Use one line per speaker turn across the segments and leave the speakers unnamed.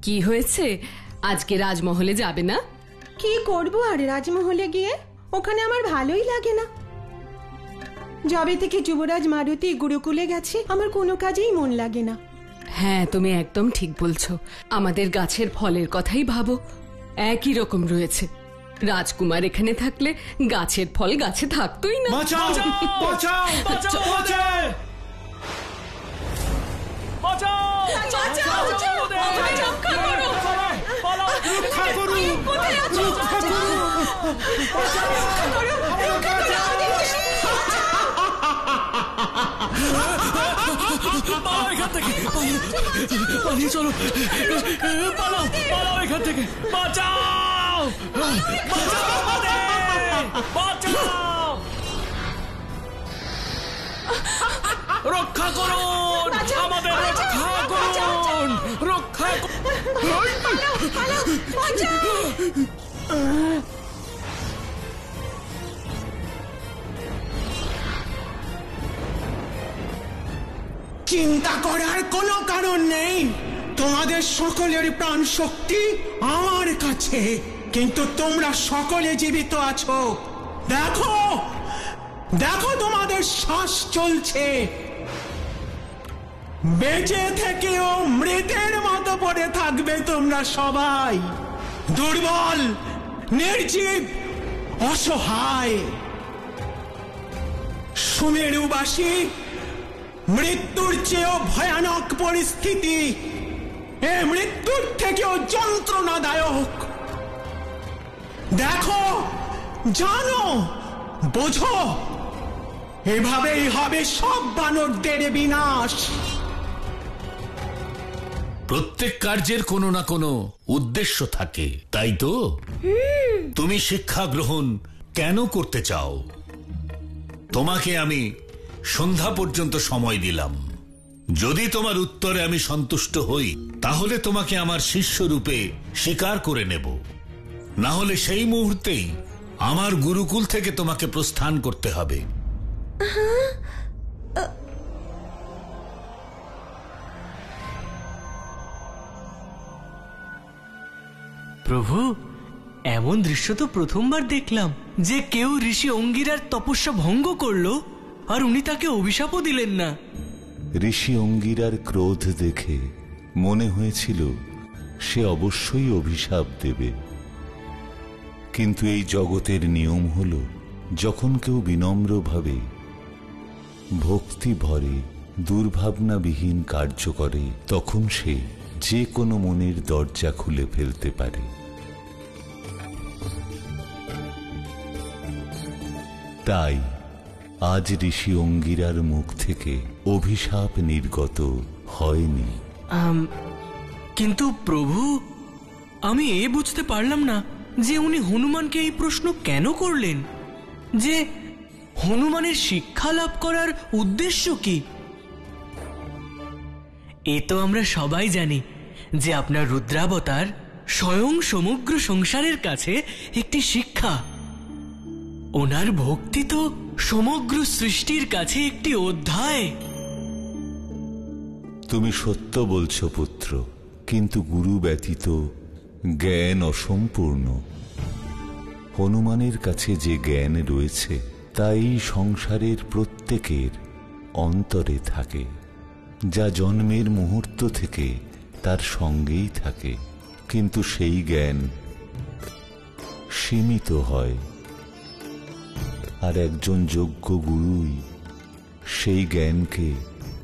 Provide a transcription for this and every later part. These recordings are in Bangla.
কি হয়েছে? আজকে রাজমহলে যাবে না?
কি করব আর রাজমহলে গিয়ে? ওখানে আমার ভালোই লাগে না। যবে থেকে যুবরাজ মারুতি গুরুকুলে গেছে আমার কোনো কাজেই মন লাগে না।
হ্যাঁ, তুমি একদম ঠিক বলছো। আমাদের গাছের ফলের কথাই ভাবো, একই রকম রয়েছে। রাজকুমার এখানে থাকলে গাছের ফল গাছে থাকতোই না।
বাঁচাও, বাঁচাও, বাঁচাও, বাঁচাও! চলো, পালাও, পালাও এখান থেকে। বাঁচাও, বাঁচাও, রক্ষা করুন, আমাদের রক্ষা করুন, রক্ষা
চিন্তা করার কোনো কারণ নেই। তোমাদের সকলের প্রাণ শক্তি আমার কাছে, কিন্তু তোমরা সকলে জীবিত আছো। দেখো, দেখো তোমাদের শ্বাস চলছে। বেঁচে থেকেও মৃতের মতো পড়ে থাকবে তোমরা সবাই, দুর্বল, নির্জীব, অসহায়। সুমেরুবাসী, মৃত্যুর চেয়েও ভয়ানক পরিস্থিতি, এ মৃত্যুর থেকেও যন্ত্রণাদায়ক। দেখো, জানো, বোঝো, এভাবেই হবে সব বানরদের বিনাশ।
প্রত্যেক কার্যের কোনো না কোনো উদ্দেশ্য থাকে, তাই তো? তুমি শিক্ষা গ্রহণ কেন করতে চাও? তোমাকে আমি সন্ধ্যা পর্যন্ত সময় দিলাম। যদি তোমার উত্তরে আমি সন্তুষ্ট হই তাহলে তোমাকে আমার শিষ্য রূপে স্বীকার করে নেব, না হলে সেই মুহূর্তেই আমার গুরুকুল থেকে তোমাকে প্রস্থান করতে হবে।
প্রভু, এমন দৃশ্য তো প্রথমবার দেখলাম যে কেউ ঋষি অঙ্গিরার তপস্যা ভঙ্গ করলো আর উনি তাকে অভিশাপও দিলেন না।
ঋষি অঙ্গিরার ক্রোধ দেখে মনে হয়েছিল সে অবশ্যই অভিশাপ দেবে, কিন্তু এই জগতের নিয়ম হল, যখন কেউ বিনম্রভাবে ভক্তি ভরে দুর্ভাবনাবিহীন কার্য করে তখন সে যে কোনো মনের দরজা খুলে ফেলতে পারে। তাই আজ ঋষি অঙ্গিরার মুখ থেকে অভিশাপ নির্গত হয়নি।
কিন্তু প্রভু, আমি বুঝতে পারলাম না যে উনি হনুমানকে এই প্রশ্ন কেন করলেন, যে হনুমানের শিক্ষা লাভ করার উদ্দেশ্য কি? এ তো আমরা সবাই জানি যে আপনার রুদ্রাবতার স্বয়ং সমগ্র সংসারের কাছে একটি শিক্ষা। ওনার ভক্তি তো সমগ্র সৃষ্টির কাছে একটি অধ্যায়।
তুমি সত্য বলছো পুত্র, কিন্তু গুরু ব্যতীত জ্ঞান অসম্পূর্ণ। হনুমানের কাছে যে জ্ঞান রয়েছে তাই সংসারের প্রত্যেকের অন্তরে থাকে, যা জন্মের মুহূর্ত থেকে তার সঙ্গেই থাকে, কিন্তু সেই জ্ঞান সীমিত হয়। আর একজন যোগ্য গুরুই সেই জ্ঞানকে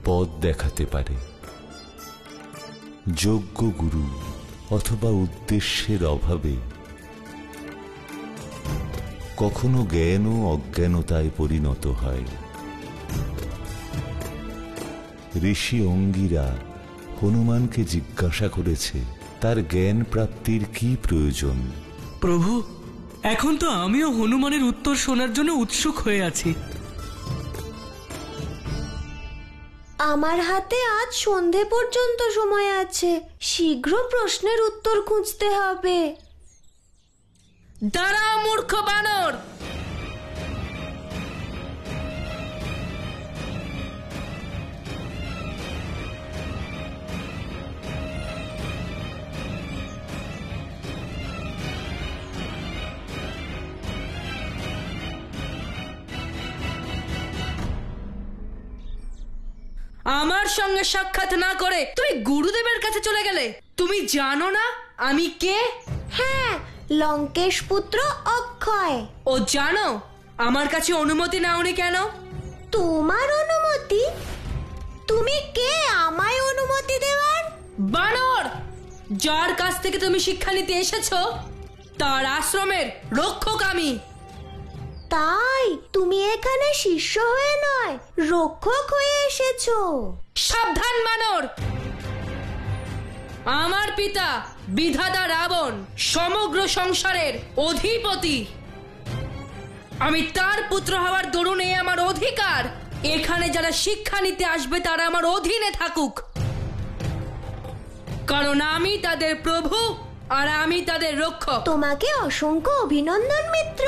পথ দেখাতে পারে। যোগ্য গুরু অথবা উদ্দেশ্যের অভাবে কখনো জ্ঞান ও অজ্ঞানতায় পরিণত হয়। ঋষি অঙ্গিরা হনুমানকে জিজ্ঞাসা করেছে তার জ্ঞান প্রাপ্তির কি প্রয়োজন।
প্রভু, এখন তো আমিও হনুমানের উত্তর শোনার জন্য উৎসুক হয়ে আছি।
আমার হাতে আজ সন্ধে পর্যন্ত সময় আছে, শীঘ্র প্রশ্নের উত্তর খুঁজতে হবে।
দাঁড়াও মূর্খ বানর!
আমার সঙ্গে সাক্ষাৎ না করে তুমি গুরুদেবের কাছে চলে গেলে? তুমি জানো না আমি কে?
হ্যাঁ, লঙ্কেশ পুত্র অক্ষয়।
ও জানো আমার কাছে অনুমতি নাওনি কেন?
তোমার অনুমতি? তুমি কে আমায় অনুমতি দেওয়ার?
বানর, যার কাছ থেকে তুমি শিক্ষা নিতে এসেছো তার আশ্রমের রক্ষক আমি।
তাই তুমি এখানে শিষ্য হয়ে নয়, রক্ষক হয়ে এসেছো?
সাবধান বানর! আমার পিতা বিধাতা রাবণ সমগ্র সংসারের অধিপতি। আমি তার পুত্র হওয়ার দরুনে আমার অধিকার এখানে যারা শিক্ষা নিতে আসবে তারা আমার অধীনে থাকুক, কারণ আমি তাদের প্রভু আর আমি তাদের রক্ষক।
তোমাকে অসংখ্য অভিনন্দন মিত্র।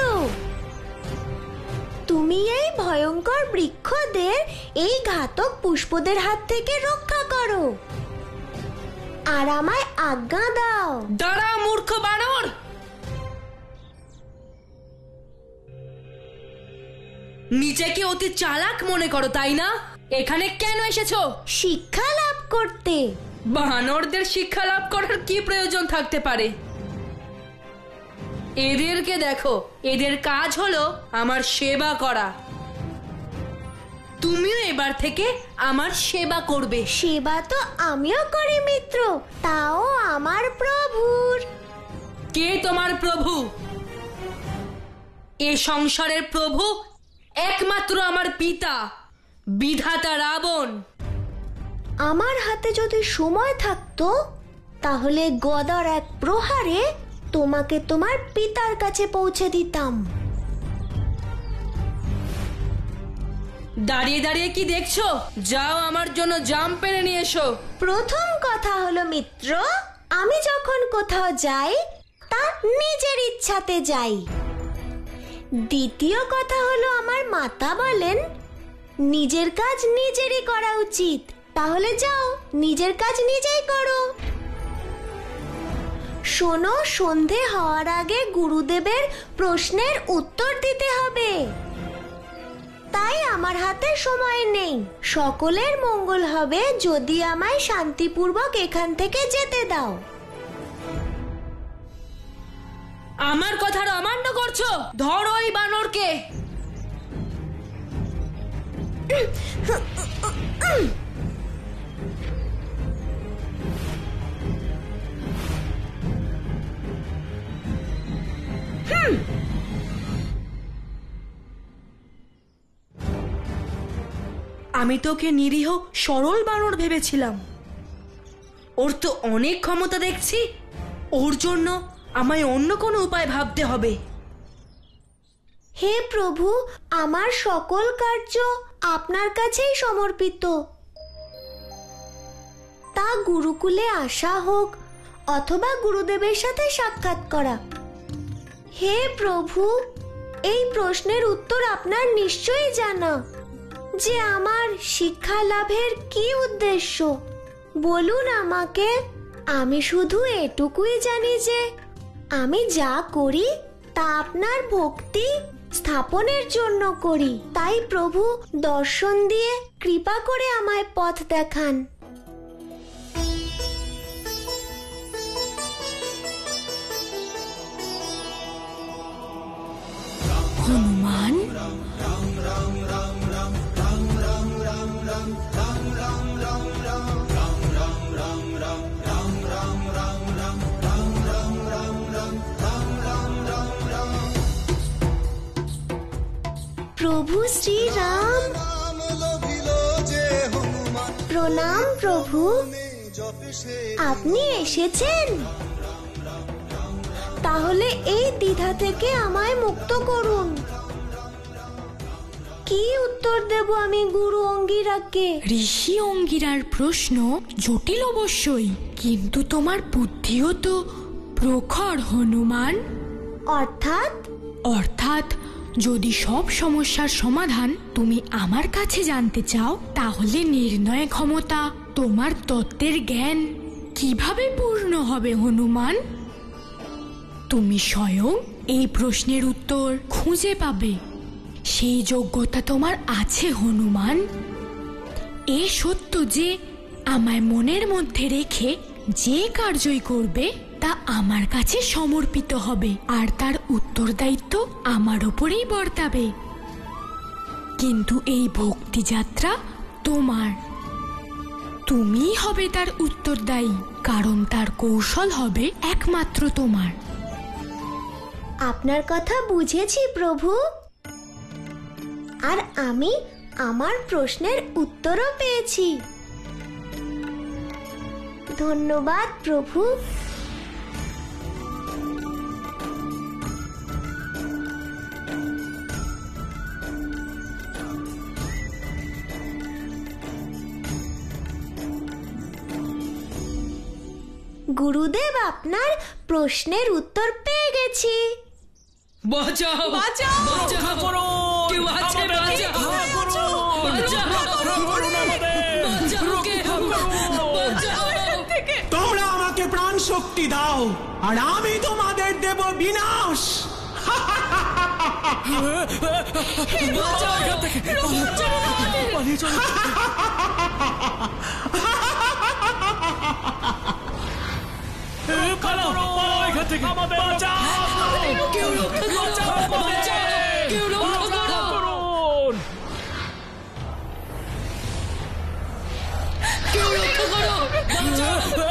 তুমি এই ভয়ঙ্কর বৃক্ষদের, এই ঘাতক পুষ্পদের হাত থেকে রক্ষা করো আর আমায় আজ্ঞা দাও।
দাঁড়া মূর্খ বানর! নিজেকে অতি চালাক মনে করো তাই না? এখানে কেন এসেছো?
শিক্ষা লাভ করতে।
বানরদের শিক্ষা লাভ করার কি প্রয়োজন থাকতে পারে? এদেরকে দেখো, এদের কাজ হলো আমার সেবা করা। তুমিও এবার থেকে আমার সেবা করবে।
সেবা তো আমিও করি মিত্র, তাও আমার প্রভুর।
কে তোমার প্রভু? এ সংসারের প্রভু একমাত্র আমার পিতা বিধাতা রাবণ।
আমার হাতে যদি সময় থাকতো তাহলে গদার এক প্রহারে তোমাকে তোমার পিতার কাছে পৌঁছে দিতাম।
দাঁড়িয়ে দাঁড়িয়ে কি দেখছো? যাও আমার জন্য জাম পেরে নিয়ে এসো।
প্রথম কথা হলো মিত্র, আমি যখন কোথাও যাই তা নিজের ইচ্ছাতে যাই। দ্বিতীয় কথা হলো আমার মাতা বলেন নিজের কাজ নিজেরই করা উচিত। তাহলে যাও, নিজের কাজ নিজেই করো। শোনো, সন্ধে হওয়ার আগে গুরুদেবের প্রশ্নের উত্তর দিতে হবে। তাই আমার হাতে সময় নেই। সকলের মঙ্গল হবে যদি আমায় শান্তিপূর্বক এখান থেকে যেতে দাও।
আমার কথার অমান্য করছো? ধরো এই বানরকে। আমি তোকে নিরীহ সরল বানর ভেবেছিলাম। ওর তো অনেক ক্ষমতা দেখছি। ওর জন্য আমায় অন্য কোনো উপায় ভাবতে হবে।
হে প্রভু, আমার সকল কার্য আপনার কাছেই সমর্পিত। তা গুরুকুলে আসা হোক অথবা গুরুদেবের সাথে সাক্ষাৎ করা। হে প্রভু, এই প্রশ্নের উত্তর আপনার নিশ্চয়ই জানা যে আমার শিক্ষা লাভের কি উদ্দেশ্য। বলুন আমাকে। আমি শুধু এটুকুই জানি যে আমি যা করি তা আপনার ভক্তি স্থাপনের জন্য করি। তাই প্রভু দর্শন দিয়ে কৃপা করে আমায় পথ দেখান।
হনুমান,
প্রভু শ্রীরাম, প্রণাম প্রভু। আপনি এসেছেন? তাহলে এই দ্বিধা থেকে আমায় মুক্ত করুন। কি উত্তর দেব আমি গুরু অঙ্গিরাকে?
ঋষি অঙ্গিরার প্রশ্ন জটিল অবশ্যই, কিন্তু তোমার বুদ্ধিও তো প্রখর হনুমান।
অর্থাৎ
যদি সব সমস্যার সমাধান তুমি আমার কাছে জানতে চাও, তাহলে নির্ণয় ক্ষমতা, তোমার তত্ত্বের জ্ঞান কিভাবে পূর্ণ হবে হনুমান? তুমি স্বয়ং এই প্রশ্নের উত্তর খুঁজে পাবে। সেই যোগ্যতা তোমার আছে হনুমান। এ সত্য যে আমায় মনের মধ্যে রেখে যে কার্যই করবে তা আমার কাছে সমর্পিত হবে, আর তার উত্তরদায়িত্ব আমার ওপরেই বর্তাবে। কিন্তু এই ভক্তি যাত্রা তোমার, তুমিই হবে তার উত্তরদায়ী, কারণ তার কৌশল হবে একমাত্র তোমার।
আপনার কথা বুঝেছি প্রভু, আর আমি আমার প্রশ্নের উত্তরও পেয়েছি। ধন্যবাদ প্রভু। গুরুদেব, আপনার প্রশ্নের উত্তর পেয়ে গেছি।
বাঁচাও বাঁচাও বাঁচাও করো, কেউ আছে বাঁচাও করো,
তোমরা আমাকে প্রাণ শক্তি দাও আর আমি তোমাদের দেব বিনাশ।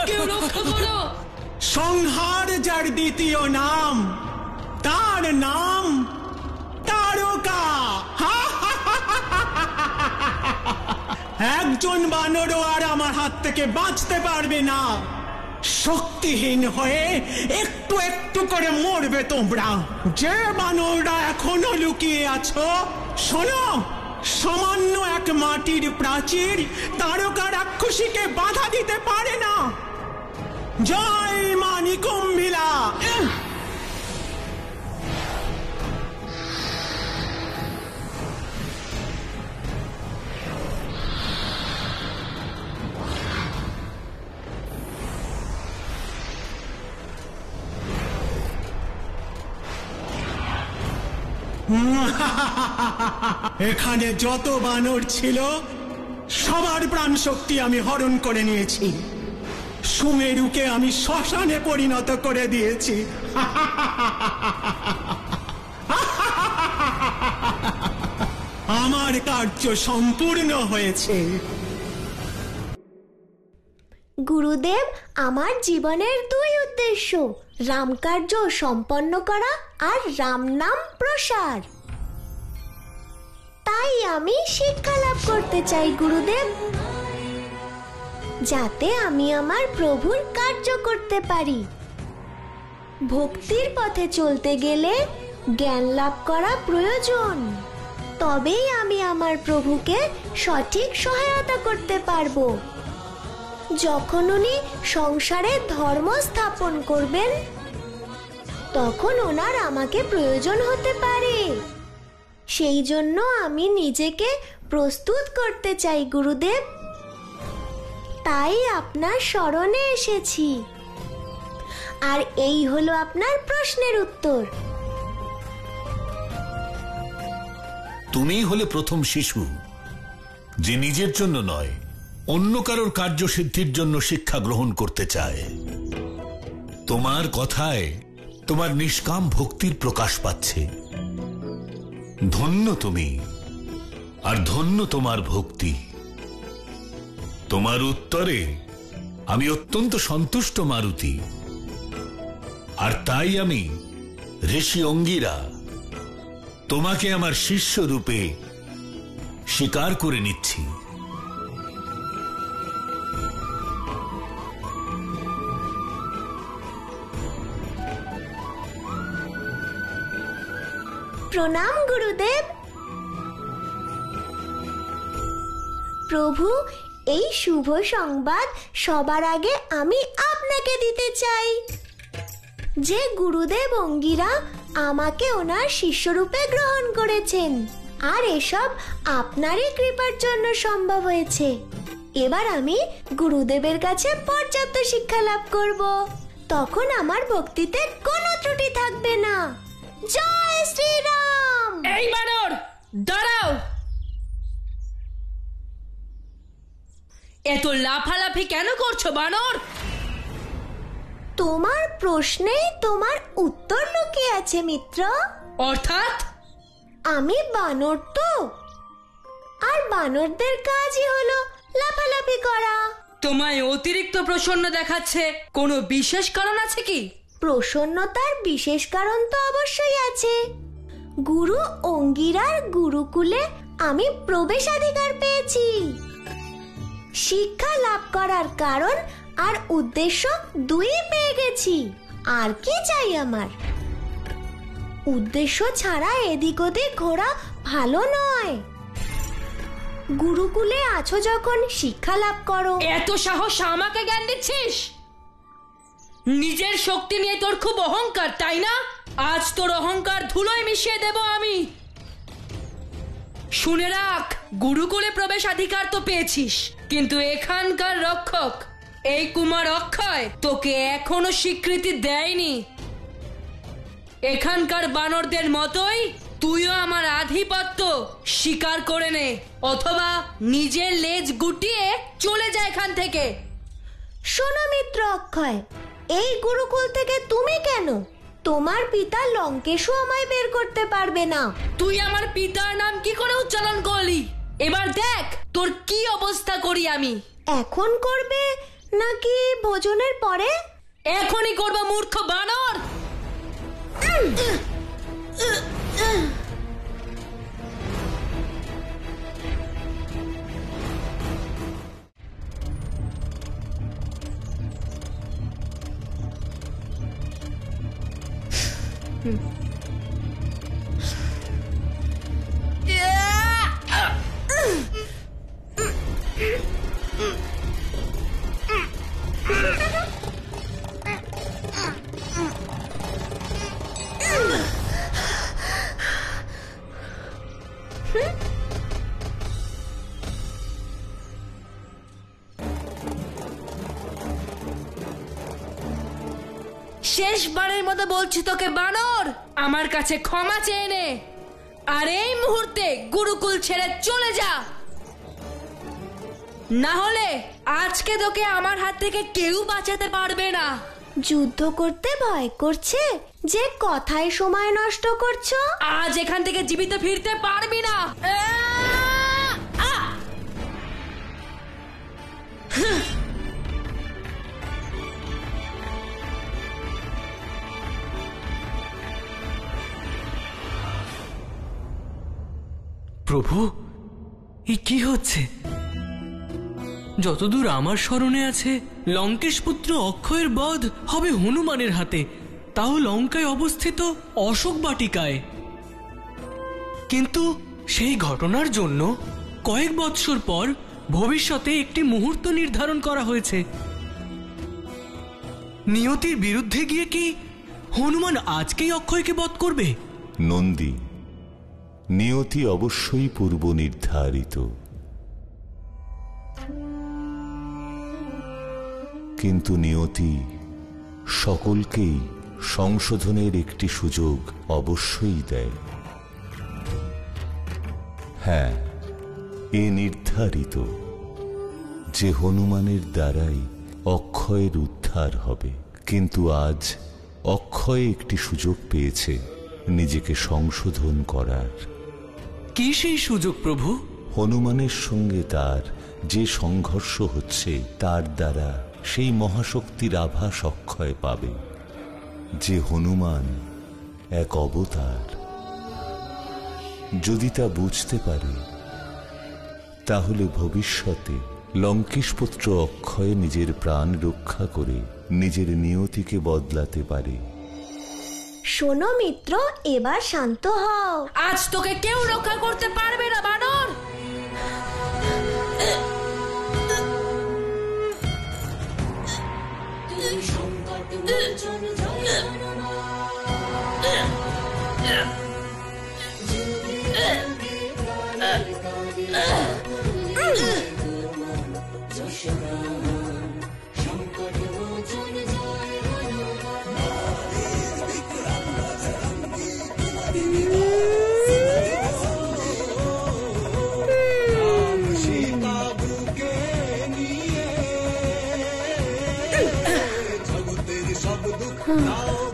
কেউ রক্ষা করো।
সংহার যার দ্বিতীয় নাম, তার নাম তারকা। একজন বানরও আর আমার হাত থেকে বাঁচতে পারবে না। শক্তিহীন হয়ে একটু একটু করে মরবে তোমরা। যে বানররা এখনো লুকিয়ে আছো, শোনো, সামান্য এক মাটির প্রাচীর তারকা রাক্ষসীকে বাধা দিতে পারে না। জয় মা নিকুম্ভিলা। এখানে যত বানর ছিল সবার প্রাণ শক্তি আমি হরণ করে নিয়েছি। সুমেরুকে আমি শ্মশানে পরিণত করে দিয়েছি। আমার কার্য সম্পূর্ণ হয়েছে।
গুরুদেব, আমার জীবনের দুই উদ্দেশ্য, রামকার্য সম্পন্ন করা আর রাম নাম প্রসার। তাই আমি শিক্ষা লাভ করতে চাই গুরুদেব, যাতে আমি আমার প্রভুর কার্য করতে পারি। ভক্তির পথে চলতে গেলে জ্ঞান লাভ করা প্রয়োজন, তবেই আমি আমার প্রভুকে সঠিক সহায়তা করতে পারবো। যখন উনি সংসারে ধর্ম স্থাপন করবেন, তখন ওনার আমাকে প্রয়োজন হতে পারে। সেই জন্য আমি নিজেকে প্রস্তুত করতে চাই গুরুদেব, তাই আপনার শরণে এসেছি। আর এই হলো আপনার প্রশ্নের উত্তর।
তুমিই হলে প্রথম শিশু যে নিজের জন্য নয়, অন্য কারোর কার্যসিদ্ধির জন্য শিক্ষা গ্রহণ করতে চায়। তোমার কথায় তোমার নিষ্কাম ভক্তির প্রকাশ পাচ্ছে। ধন্য তুমি, আর ধন্য তোমার ভক্তি। তোমার উত্তরে আমি অত্যন্ত সন্তুষ্ট মারুতি, আর তাই আমি ঋষি অঙ্গিরা তোমাকে আমার শিষ্য রূপে স্বীকার করে নিচ্ছি।
প্রণাম গুরুদেব। প্রভু, এই শুভ সংবাদ সবার আগে আমি আপনাকে দিতে চাই যে গুরুদেব অঙ্গিরা আমাকে ওনার শিষ্যরূপে গ্রহণ করেছেন, আর এসব আপনারই কৃপার জন্য সম্ভব হয়েছে। এবার আমি গুরুদেবের কাছে পর্যাপ্ত শিক্ষা লাভ করব, তখন আমার ভক্তিতে কোনো ত্রুটি থাকবে না। জয় শ্রীরাম।
এই বানর, দাঁড়াও। এত লাফালাফি কেন করছো বানর?
তোমার প্রশ্নেই তোমার উত্তর লুকিয়ে আছে মিত্র।
অর্থাৎ
আমি বানর তো, আর বানরদের কাজই হলো লাফালাফি করা।
তোমায় অতিরিক্ত প্রসন্ন দেখাচ্ছে, কোনো বিশেষ কারণ আছে কি?
প্রসন্নতার বিশেষ কারণ তো অবশ্যই আছে। গুরু অঙ্গিরার গুরুকুলে আমি প্রবেশাধিকার পেয়েছি। শিক্ষা লাভ করার কারণ আর উদ্দেশ্য দুই পেয়ে গেছি। আর কি চাই আমার? উদ্দেশ্য ছাড়া এদিক ওদিক ঘোরা ভালো নয়। গুরুকুলে আছো যখন শিক্ষা লাভ করো।
এত সাহস আমাকে জ্ঞান দিচ্ছিস? নিজের শক্তি নিয়ে তোর খুব অহংকার, তাই না? আজ তোর অহংকার ধুলোয় মিশিয়ে দেব আমি। শুনে রাখ, গুরুকুলে প্রবেশাধিকার তো পেয়েছিস, কিন্তু এখানকার রক্ষক এই কুমার অক্ষয় তোকে এখনো স্বীকৃতি দেয়নি। এখানকার বানরদের মতোই তুইও আমার আধিপত্য স্বীকার করে নে, অথবা নিজের লেজ গুটিয়ে চলে যা এখান থেকে।
শোনো মিত্র অক্ষয়, এই গুরুকুল থেকে তুমি কেন, তোমার পিতা লঙ্কেশও আমায় বের করতে পারবে না।
তুই আমার পিতার নাম কি করে উচ্চারণ করলি? এবার দেখ তোর কি অবস্থা করি আমি।
এখন করবে নাকি ভোজনের পরে?
এখনই করবো মূর্খ বানর। শেষবারের মতো বলছি তোকে বানর, আমার কাছে ক্ষমা চেয়ে নে, আর এই মুহূর্তে গুরুকুল ছেড়ে চলে যা। না হলে আজকে তোকে আমার হাত থেকে কেউ বাঁচাতে পারবে না।
যুদ্ধ করতে ভয় করছে যে কথায় সময় নষ্ট করছো?
আজ এখান থেকে জীবিত ফিরতে পারবি না।
প্রভু, এ কি হচ্ছে? যতদূর আমার স্মরণে আছে, লঙ্কেশ পুত্র অক্ষয়ের বধ হবে হনুমানের হাতে, তাও লঙ্কায় অবস্থিত অশোক বাটিকায়। কিন্তু সেই ঘটনার জন্য কয়েক বৎসর পর ভবিষ্যতে একটি মুহূর্ত নির্ধারণ করা হয়েছে। নিয়তির বিরুদ্ধে গিয়ে কি হনুমান আজকেই অক্ষয়কে বধ করবে?
নন্দী, নিয়তি অবশ্যই পূর্ব নির্ধারিত, কিন্তু নিয়তি সকলকেই সংশোধনের একটি সুযোগ অবশ্যই দেয়। হ্যাঁ, এ নির্ধারিত যে হনুমানের দ্বারাই অক্ষয়ের উদ্ধার হবে, কিন্তু আজ অক্ষয় একটি সুযোগ পেয়েছে নিজেকে সংশোধন করার।
কি সেই সুযোগ প্রভু?
হনুমানের সঙ্গে তার যে সংঘর্ষ হচ্ছে, তার দ্বারা সেই মহাশক্তির আভাস অক্ষয় পাবে যে হনুমান এক অবতার। যদি তা বুঝতে পারে, তাহলে ভবিষ্যতে লঙ্কেশপুত্র অক্ষয় নিজের প্রাণ রক্ষা করে নিজের নিয়তিকে বদলাতে পারে।
শোনো মিত্র, এবার শান্ত হও।
আজ তোকে কেউ রক্ষা করতে পারবে না বানর।
হুম।